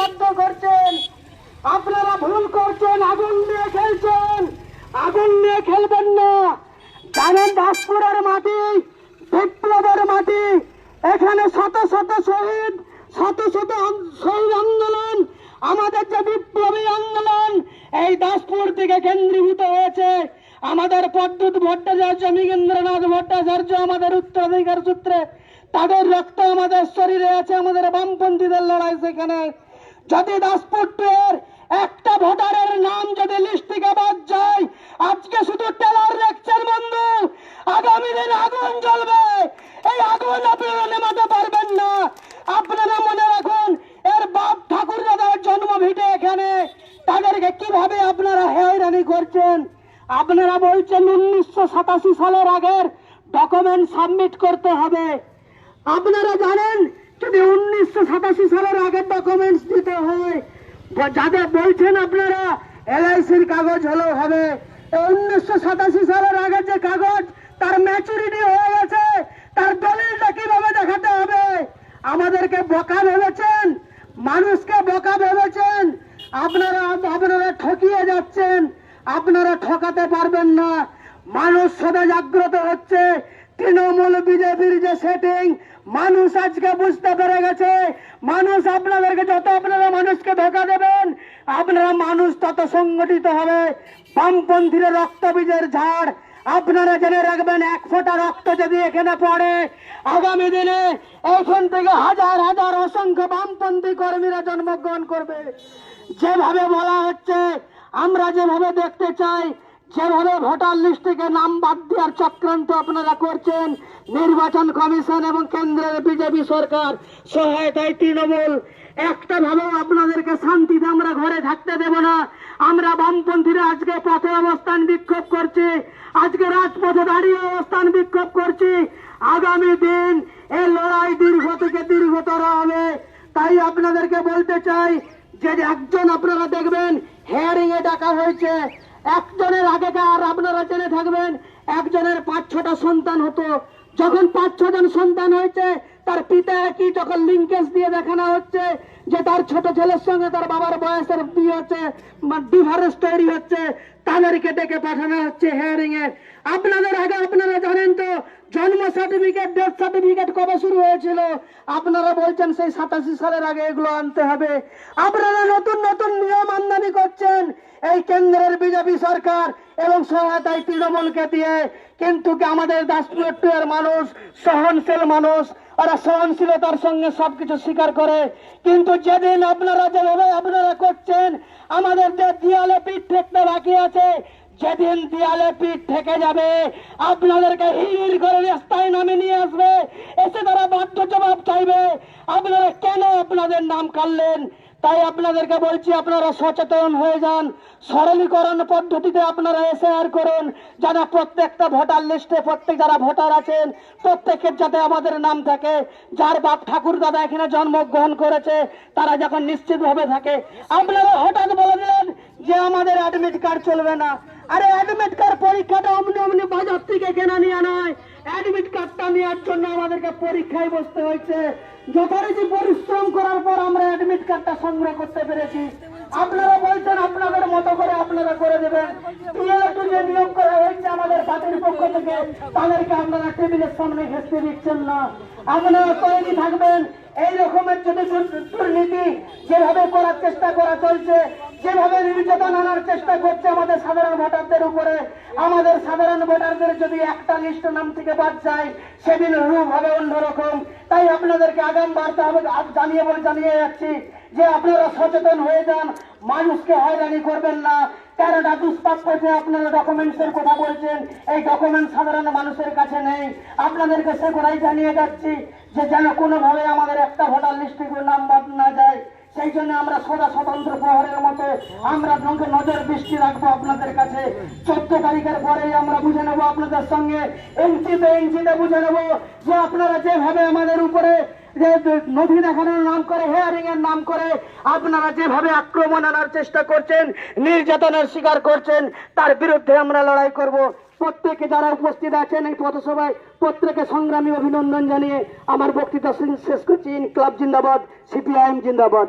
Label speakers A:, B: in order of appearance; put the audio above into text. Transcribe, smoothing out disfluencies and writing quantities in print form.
A: বাধ্য করছেন। আপনারা ভুল করছেন, আগুন নিয়ে খেলছেন। আগুন নিয়ে খেলবেন না। জানেন দাসপুরের মাটি বিপ্লবের মাটি, এখানে শত শত শহীদ, শত শত শহীদ আন্দোলন, আমাদের যে বিপ্লবী আন্দোলন এই দাসপুর থেকে কেন্দ্রীভূত হয়েছে। আমাদের পদ্মুৎ ভট্টাচার্য, মৃগেন্দ্রনাথ ভট্টাচার্য আমাদের উত্তরাধিকার সূত্রে, তাদের রক্ত আমাদের শরীরে আছে। আমাদের বামপন্থীদের লড়াই সেখানে। যদি দাসপুরের একটা ভোটারের নাম যদি লিস্ট থেকে বাদ যায়, আজকে শুধু টেলার দেখছেন বন্ধু, আগামী দিন আগুন জ্বলবে। এই আগুন আপনারা নেমাতে পারবেন না। আপনারা মনে রাখুন, এর বাপ ঠাকুর দাদার জন্ম ভিটে এখানে, তাদেরকে কিভাবে আপনারা হয়রানি করছেন। আপনারা বলছেন 1987 সালের আগের ডকুমেন্ট সাবমিট করতে হবে। আপনারা জানেন যদি 1987 সালের আগের ডকুমেন্টস দিতে হয়, যাদের বলছেন আপনারা এলআইসির কাগজ হলেও হবে, 1987 সালের আগের যে কাগজ তার ম্যাচুরিটি হয়ে গেছে, তার দলিলটা কিভাবে দেখাতে হবে। আমাদেরকে বোকা ভেবেছেন, মানুষকে বোকা ভেবেছেন। আপনারা ঠকিয়ে যাচ্ছেন। আপনারা ঠকাতে পারবেন না। মানুষ সদা জাগ্রত হচ্ছে। তৃণমূল বিজেপির যে সেটিং, মানুষ আজকে বুঝতে পেরে গেছে। মানুষ আপনাদেরকে যত আপনারা মানুষকে ধোকা দেবেন, আপনারা মানুষ তত সংগঠিত হবে। বামপন্থীর রক্ত বীজের ঝাড়, আপনারা জেনে রাখবেন, এক ফোঁটা রক্ত যদি এখানে পড়ে, আগামী দিনে এখান থেকে হাজার হাজার অসংখ্য বামপন্থী কর্মীরা জন্মগ্রহণ করবে। যেভাবে বলা হচ্ছে, আমরা যেভাবে দেখতে চাই, যেভাবে ভোটার লিস্ট থেকে নাম বাদ দেওয়ার চক্রান্ত আপনারা করছেন, নির্বাচন কমিশন এবং কেন্দ্রের বিজেপি সরকার সহায়তায় তৃণমূল, একটা ভাবেও আপনাদেরকে শান্তিতে আমরা ঘরে থাকতে দেব না। আমরা বামপন্থীরা আজকে পথে অবস্থান বিক্ষোভ করছি, আজকে রাজপথে দাঁড়িয়ে অবস্থান বিক্ষোভ করছি। আগামী দিন এই লড়াই দীর্ঘ থেকে দীর্ঘতর হবে। তাই আপনাদেরকে বলতে চাই যে একজন আপনারা দেখবেন হেয়ারিং এ ডাকা হয়েছে, একজনের আগেকার আপনারা জেনে থাকবেন একজনের 5-6টা সন্তান হতো। যখন 5-6 জন সন্তান হয়েছে, তার পিতা কি যখন লিঙ্কেজ দিয়ে দেখানো হচ্ছে যে তার ছোট ছেলের সঙ্গে তার বাবার বয়সের বিয়ে হচ্ছে, ডিভোর্স তৈরি হচ্ছে, তাদেরকে ডেকে পাঠানো হচ্ছে হেয়ারিং এ। আপনাদের আগে আপনারা জানেন তো জন্ম সার্টিফিকেট, ডেথ সার্টিফিকেট কবে শুরু হয়েছিল? আপনারা বলছেন সেই 87 সালের আগে এগুলো আনতে হবে। আপনারা নতুন নতুন নিয়ম আমদানি করছেন এই কেন্দ্রের বিজেপি সরকার এবং সহায়তায় তৃণমূলকে দিয়ে। কিন্তু আমাদের দাসপুরের মানুষ সহনশীল মানুষ, ওরা সহনশীলতার সঙ্গে সবকিছু স্বীকার করে। কিন্তু যেদিন আপনারা যেভাবে আপনারা করছেন, আমাদের যে দেয়ালে পিঠ ঠেকতে বাকি আছে, যেদিন দেয়ালে পিঠ থেকে যাবে, আপনাদেরকে হিড় করে রাস্তায় নামে নিয়ে আসবে, এসে তারা বাধ্য জবাব চাইবে আপনারা কেন আপনাদের নাম কাটলেন। তাই আপনাদেরকে বলছি, আপনারা সচেতন হয়ে যান। সরলীকরণ পদ্ধতিতে আপনারা এসআইআর করুন, যারা প্রত্যেকটা ভোটার লিস্টে প্রত্যেক যারা ভোটার আছেন প্রত্যেকের যাতে আমাদের নাম থাকে। যার বাপ ঠাকুর দাদা এখানে জন্মগ্রহণ করেছে তারা যখন নিশ্চিতভাবে থাকে। আপনারা হঠাৎ বলে দিলেন যে আমাদের অ্যাডমিট কার্ড চলবে না। আরে অ্যাডমিট কার্ড পরীক্ষাটা অমনি বাজার থেকে কেনা নিয়ে নয়। অ্যাডমিট কার্ডটা নেওয়ার জন্য আমাদেরকে পরীক্ষায় বসতে হয়েছে। যথারীতি পরিশ্রম করার পর আমরা অ্যাডমিট কার্ডটা সংগ্রহ করতে পেরেছি। আপনারা বলছেন আপনাদের মতো করে আপনারা করে দেবেন। যে নিয়োগ করা হয়েছে আমাদের পার্টির পক্ষ থেকে, তাদেরকে আপনারা টেবিলের সামনে ঘেঁষতে দিচ্ছেন না। আপনারা তৈরি থাকবেন। এই রকমের যদি দুর্নীতি যেভাবে করার চেষ্টা করা চলছে, যেভাবে নির্যাতন আনার চেষ্টা করছে আমাদের সাধারণ ভোটারদের উপরে, আমাদের সাধারণ ভোটারদের যদি একটা লিস্ট নাম থেকে বাদ যায়, সেদিন রূপ হবে অন্যরকম। তাই আপনাদেরকে আগাম বার্তা হবে জানিয়ে যাচ্ছি যে আপনারা সচেতন হয়ে যান, মানুষকে হয়রানি করবেন না। 13টা দুষ্প্রাপ্য যে আপনারা ডকুমেন্টসের কথা বলছেন, এই ডকুমেন্ট সাধারণ মানুষের কাছে নেই। আপনাদেরকে সে কথাই জানিয়ে যাচ্ছি যে যেন কোনোভাবে আমাদের একটা ভোটার লিস্ট থেকে নাম বাদ না যায়। সেই জন্য আমরা সদা স্বতন্ত্র প্রহরের মতো আমরা নজর দৃষ্টি রাখবো আপনাদের কাছে। 14 তারিখের পরেই আমরা বুঝে নেবো আপনাদের সঙ্গে, ইঞ্চিতে বুঝে নেবো যে আপনারা যেভাবে আমাদের উপরে যে নথি দেখানোর নাম করে, হেয়ারিং এর নাম করে আপনারা যেভাবে আক্রমণ আনার চেষ্টা করছেন, নির্যাতনের শিকার করছেন, তার বিরুদ্ধে আমরা লড়াই করব। প্রত্যেকে যারা উপস্থিত আছেন এই পথসভায় প্রত্যেকে সংগ্রামী অভিনন্দন জানিয়ে আমার বক্তৃতা শেষ করছি। ইনকিলাব জিন্দাবাদ, সিপিআইএম জিন্দাবাদ।